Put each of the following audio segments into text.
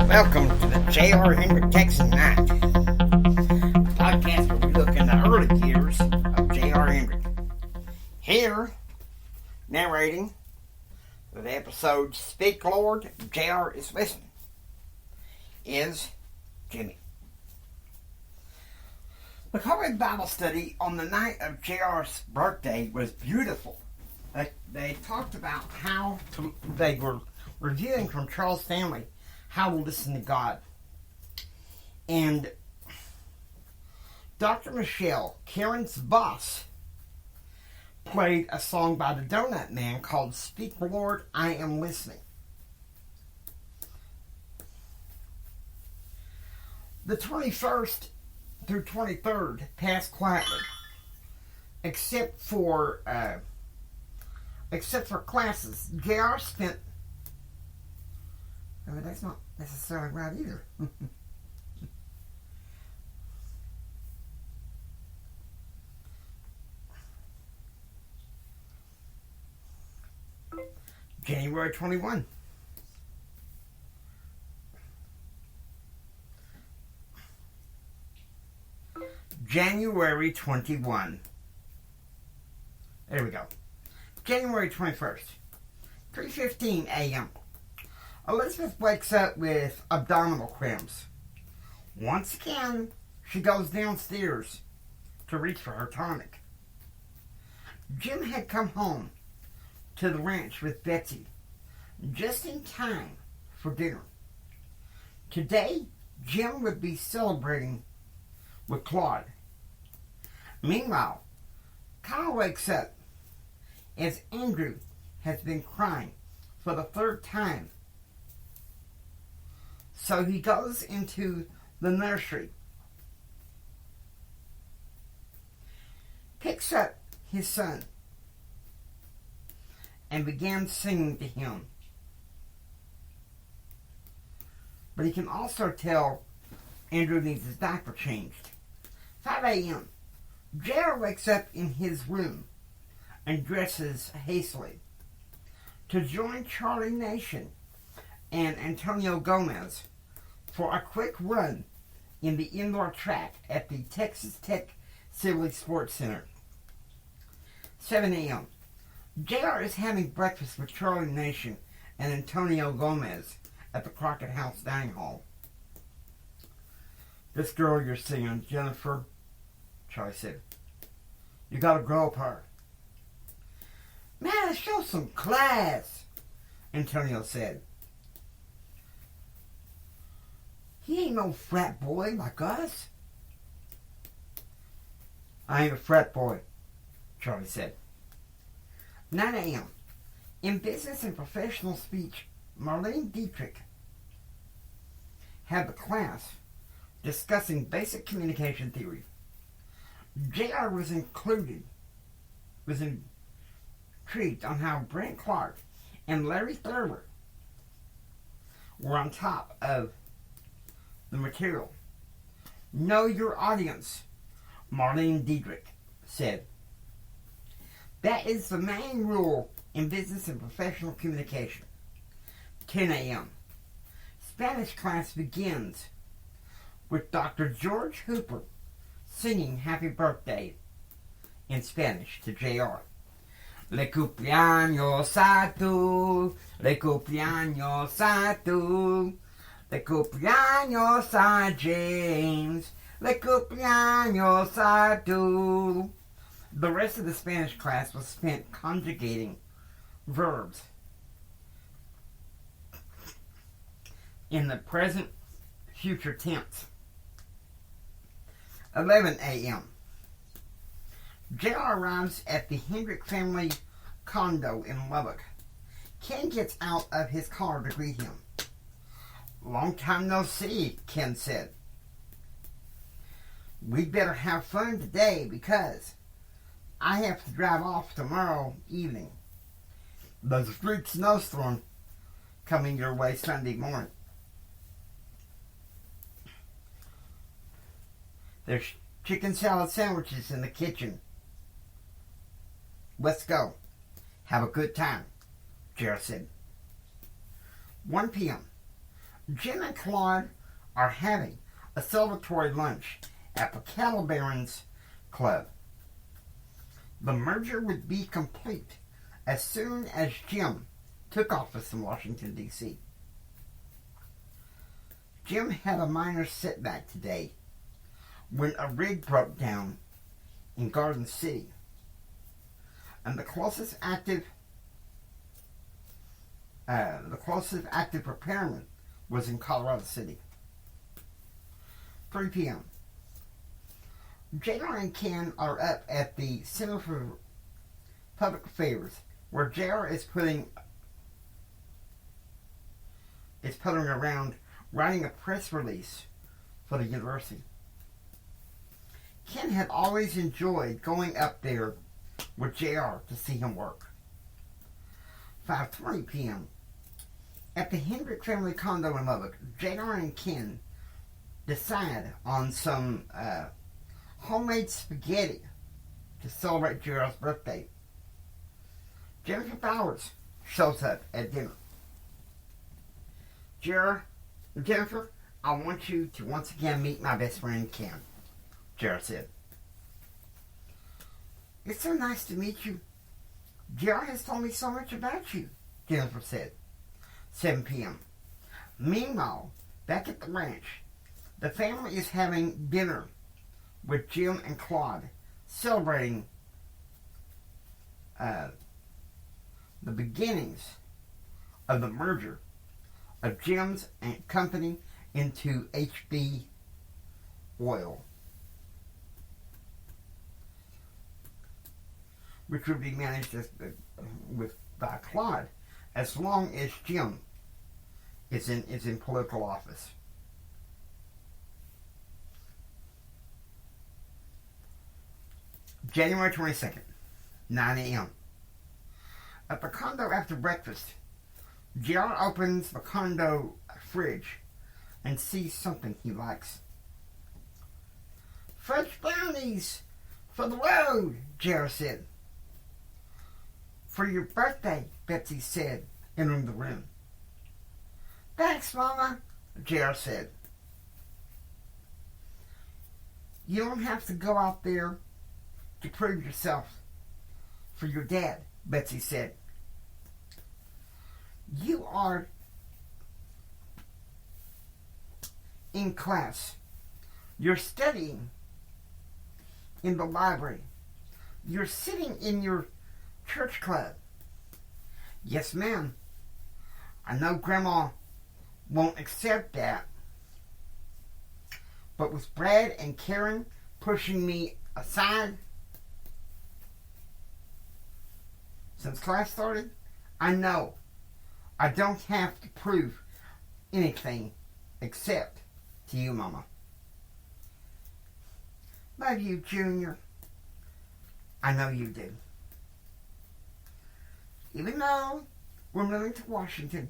Welcome to the J.R. Hendrick Texan Night, the podcast where we look in the early years of J.R. Hendrick. Here, narrating the episode Speak Lord, J.R. is Listening, is Jimmy. The College Bible study on the night of J.R.'s birthday was beautiful. They talked about they were reviewing from Charles Stanley how to listen to God. And Dr. Michelle, Karen's boss, played a song by the Donut Man called Speak Lord, I Am Listening. The 21st through 23rd passed quietly, except for classes. JR spent... Oh, that's not necessarily right either. January 21. January 21. There we go. January 21st. 3:15 a.m. Elizabeth wakes up with abdominal cramps. Once again, she goes downstairs to reach for her tonic. Jim had come home to the ranch with Betsy just in time for dinner. Today, Jim would be celebrating with Claude. Meanwhile, Kyle wakes up as Andrew has been crying for the third time. So he goes into the nursery, picks up his son, and begins singing to him. But he can also tell Andrew needs his diaper changed. 5 a.m. JR wakes up in his room and dresses hastily to join Charie Nation and Antonio Gomez for a quick run in the indoor track at the Texas Tech Sibley Sports Center. 7 a.m. JR is having breakfast with Charie Nation and Antonio Gomez at the Crockett House Dining Hall. This girl you're seeing, Jennifer, Charlie said, you gotta grow up her. Man, show some class, Antonio said. He ain't no frat boy like us. I ain't a frat boy, Charlie said. 9 a.m. In business and professional speech, Marlene Dietrich had the class discussing basic communication theory. JR was intrigued on how Brent Clark and Larry Thurber were on top of the material. Know your audience, Marlene Dietrich said. That is the main rule in business and professional communication. 10 a.m. Spanish class begins with Dr. George Hooper singing Happy Birthday in Spanish to JR. Le cumpleaños a tú, le cumpleaños a tú, le cumpleaños a James, le cumpleaños a tú. The rest of the Spanish class was spent conjugating verbs in the present future tense. 11 a.m. JR arrives at the Hendrick family condo in Lubbock. Ken gets out of his car to greet him. Long time no see, Ken said. We'd better have fun today because I have to drive off tomorrow evening. There's a street snowstorm coming your way Sunday morning. There's chicken salad sandwiches in the kitchen. Let's go. Have a good time, JR said. 1 p.m. Jim and Claude are having a celebratory lunch at the Cattle Barons Club. The merger would be complete as soon as Jim took office in Washington, D.C. Jim had a minor setback today when a rig broke down in Garden City, and the closest active repairman was in Colorado City. 3 p.m. JR and Ken are up at the Center for Public Affairs, where JR is putting around writing a press release for the university. Ken had always enjoyed going up there with JR to see him work. 5:20 p.m. At the Hendrick family condo in Lubbock, JR and Ken decide on some homemade spaghetti to celebrate JR's birthday. Jennifer Bowers shows up at dinner. Jennifer, I want you to once again meet my best friend Ken, JR said. It's so nice to meet you. JR has told me so much about you, Jennifer said. 7 p.m. Meanwhile, back at the ranch, the family is having dinner with Jim and Claude, celebrating the beginnings of the merger of Jim's and company into HB Oil, which would be managed by Claude as long as Jim is in political office. January 22nd, 9 a.m. At the condo after breakfast, JR opens the condo fridge and sees something he likes. Fresh brownies for the road, JR said. For your birthday, Betsy said, entering the room. Thanks, Mama, JR said. You don't have to go out there to prove yourself for your dad, Betsy said. You are in class. You're studying in the library. You're sitting in your church club. Yes, ma'am. I know Grandma won't accept that. But with Brad and Karen pushing me aside since class started, I know I don't have to prove anything except to you, Mama. Love you, Junior. I know you do. Even though we're moving to Washington,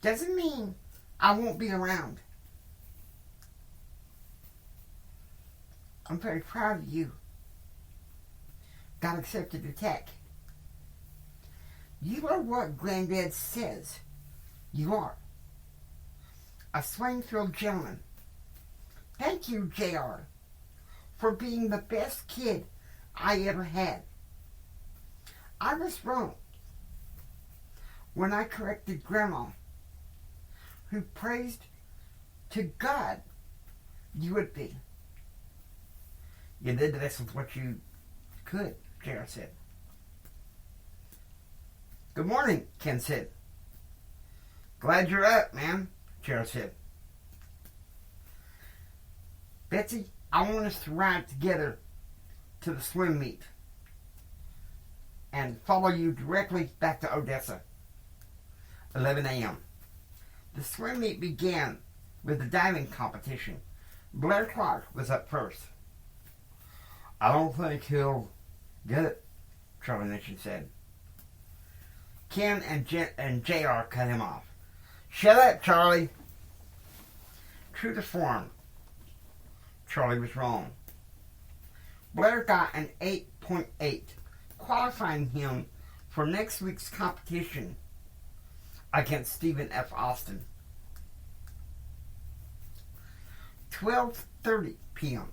doesn't mean I won't be around. I'm very proud of you. Got accepted to Tech. You are what Granddad says you are. A Swainfield gentleman. Thank you, JR, for being the best kid I ever had. I was wrong when I corrected Grandma, who praised to God you would be. You did the best with what you could, JR said. Good morning, Ken said. Glad you're up, man, JR said. Betsy, I want us to ride together to the swim meet and follow you directly back to Odessa. 11 a.m. The swim meet began with the diving competition. Blair Clark was up first. I don't think he'll get it, Charie Nation said. Ken and JR cut him off. Shut up, Charlie. True to form, Charlie was wrong. Blair got an 8.8, qualifying him for next week's competition against Stephen F. Austin. 12:30 p.m.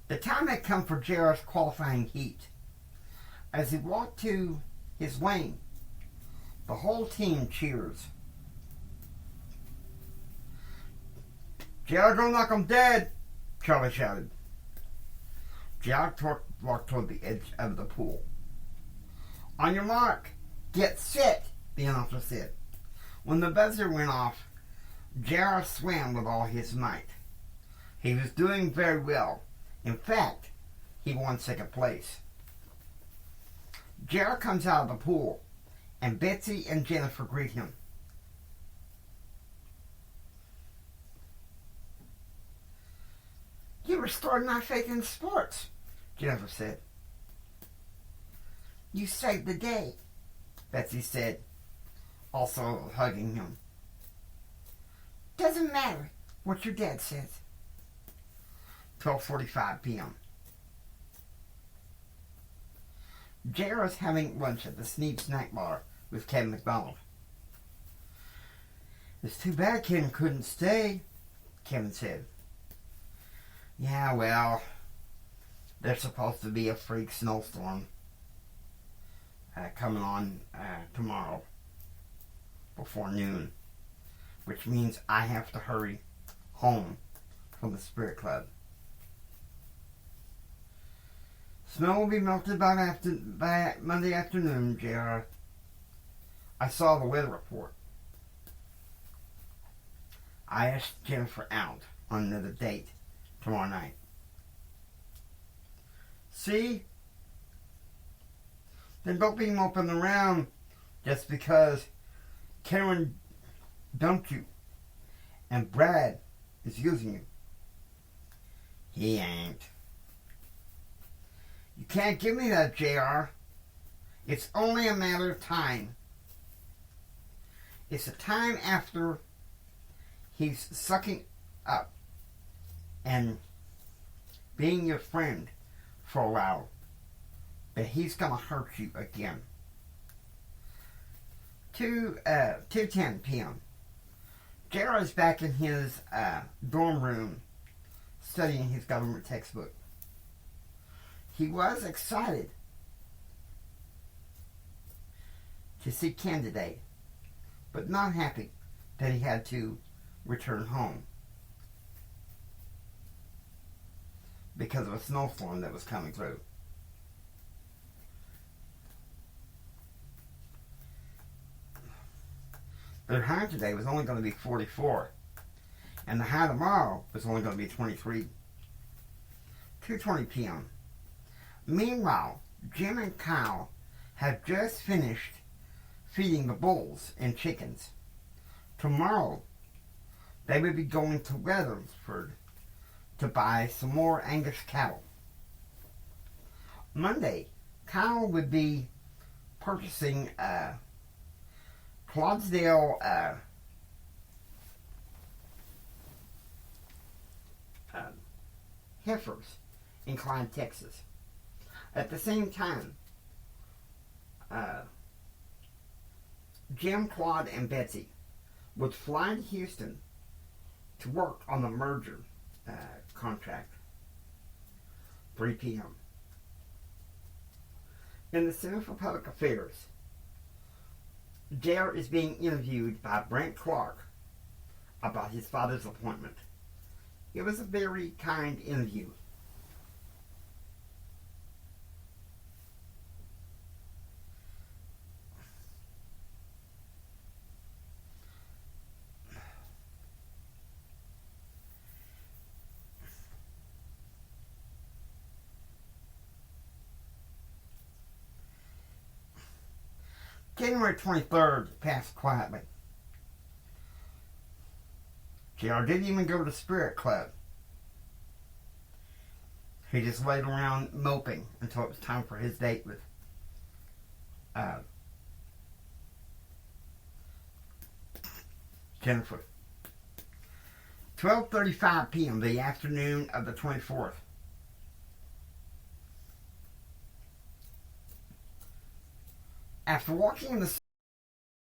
The time had come for Jarrett's qualifying heat. As he walked to his lane, the whole team cheers. "Jarrett gonna knock him dead," Charlie shouted. Jarrett walked toward the edge of the pool. "On your mark, get set," the announcer said. When the buzzer went off, Jarrett swam with all his might. He was doing very well. In fact, he won second place. Jarrett comes out of the pool, and Betsy and Jennifer greet him. "You restored my faith in sports," Jennifer said. "You saved the day," Betsy said, also hugging him. "Doesn't matter what your dad says." 12:45 p.m. Jarrett's having lunch at the Sneed Snack Bar with Kevin McDonald. "It's too bad Ken couldn't stay," Kevin said. "Yeah, well, there's supposed to be a freak snowstorm coming on tomorrow before noon, which means I have to hurry home from the Spirit Club. Snow will be melted by Monday afternoon, JR. I saw the weather report. I asked Jennifer out on another date tomorrow night." "See? Then don't be moping around just because Karen dumped you and Brad is using you." "He ain't." "You can't give me that, JR. It's only a matter of time. It's a time after he's sucking up and being your friend for a while, but he's going to hurt you again." 2:10 p.m. JR is back in his dorm room studying his government textbook. He was excited to see Ken today, but not happy that he had to return home because of a snowstorm that was coming through. Their high today was only going to be 44, and the high tomorrow was only going to be 23. 2:20 p.m. Meanwhile, Jim and Kyle have just finished feeding the bulls and chickens. Tomorrow, they will be going to Weathersford to buy some more Angus cattle. Monday, Kyle would be purchasing Clydesdale heifers in Klein, Texas. At the same time, Jim, Claude, and Betsy would fly to Houston to work on the merger contract. 3 p.m. In the Center for Public Affairs, JR is being interviewed by Brent Clark about his father's appointment. It was a very kind interview. January 23rd passed quietly. JR didn't even go to the Spirit Club. He just laid around moping until it was time for his date with Jennifer. 12:35 p.m. the afternoon of the 24th. After walking in the